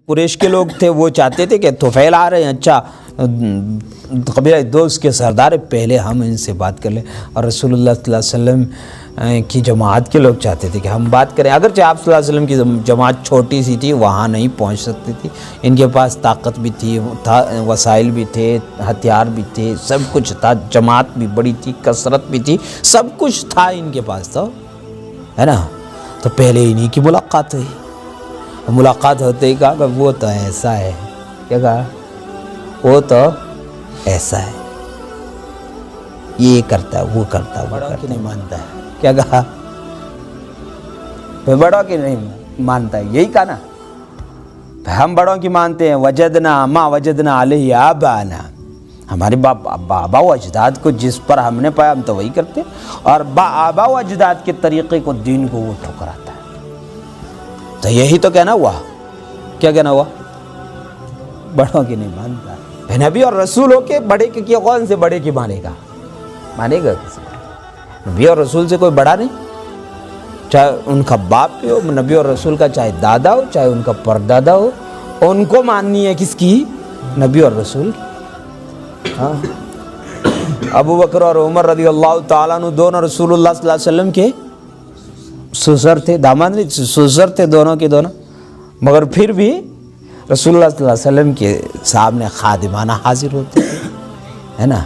قریش کے لوگ تھے وہ چاہتے تھے کہ طفیل آ رہے ہیں، اچھا قبیلہ دوست کے سردار پہلے ہم ان سے بات کر لیں، اور رسول اللہ صلی اللہ علیہ وسلم کی جماعت کے لوگ چاہتے تھے کہ ہم بات کریں، اگرچہ آپ صلی اللہ علیہ وسلم کی جماعت چھوٹی سی تھی، وہاں نہیں پہنچ سکتی تھی، ان کے پاس طاقت بھی تھی، وسائل بھی تھے، ہتھیار بھی تھے، سب کچھ تھا، جماعت بھی بڑی تھی، کثرت بھی تھی، سب کچھ تھا ان کے پاس، تو ہے نا، تو پہلے انہی کی ملاقات ہوئی، ملاقات ہوتے ہی کہا کہ وہ تو ایسا ہے، کیا کہا؟ وہ تو ایسا ہے، یہ کرتا ہے، وہ کرتا ہے، وہ کرتا ہے، نہیں مانتا ہے، کیا کہا؟ بڑوں کی نہیں مانتا ہے، یہی کہا نا، ہم بڑوں کی مانتے ہیں، وجدنا ما وجدنا علیہ آبانا، ہمارے آبا و اجداد کو جس پر ہم نے پایا ہم تو وہی کرتے ہیں، اور آبا و اجداد کے طریقے کو، دین کو وہ ٹھکراتا ہے، تو یہی تو کہنا ہوا، کیا کہنا ہوا؟ بڑوں کی نہیں مانتا، نبی اور رسول ہو کے بڑے کی کون سے بڑے کی مانے گا؟ مانے گا کسی؟ نبی اور رسول سے کوئی بڑا نہیں، چاہے ان کا باپ بھی ہو، نبی اور رسول کا چاہے دادا ہو، چاہے ان کا پردادا ہو، ان کو ماننی ہے کس کی؟ نبی اور رسول کی۔ ہاں، ابو بکر اور عمر رضی اللہ تعالیٰ عنہ دونوں رسول اللہ صلی اللہ علیہ وسلم کے سسر تھے، داماد نہیں، سسر تھے دونوں کے دونوں، مگر پھر بھی رسول اللہ صلی اللہ علیہ وسلم کے سامنے خادمانہ حاضر ہوتے تھے، ہے نا،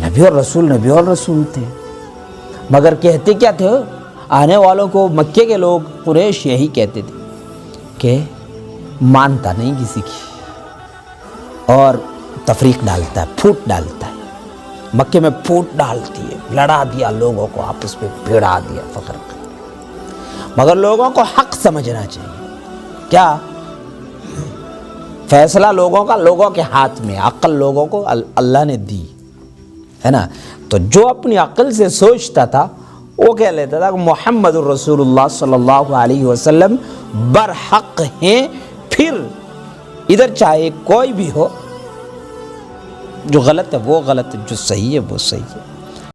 نبی اور رسول تھے، مگر کہتے کیا تھے؟ آنے والوں کو مکے کے لوگ قریش یہی کہتے تھے کہ مانتا نہیں کسی کی، اور تفریق ڈالتا ہے، پھوٹ ڈالتا ہے، مکے میں پھوٹ ڈالتی ہے، لڑا دیا لوگوں کو، آپس میں بھیڑا دیا، فخر کر، مگر لوگوں کو حق سمجھنا چاہیے، کیا فیصلہ لوگوں کا لوگوں کے ہاتھ میں، عقل لوگوں کو اللہ نے دی ہے نا، تو جو اپنی عقل سے سوچتا تھا وہ کہہ لیتا تھا کہ محمد الرسول اللہ صلی اللہ علیہ وسلم برحق ہیں، پھر ادھر چاہے کوئی بھی ہو، جو غلط ہے وہ غلط ہے، جو صحیح ہے وہ صحیح ہے۔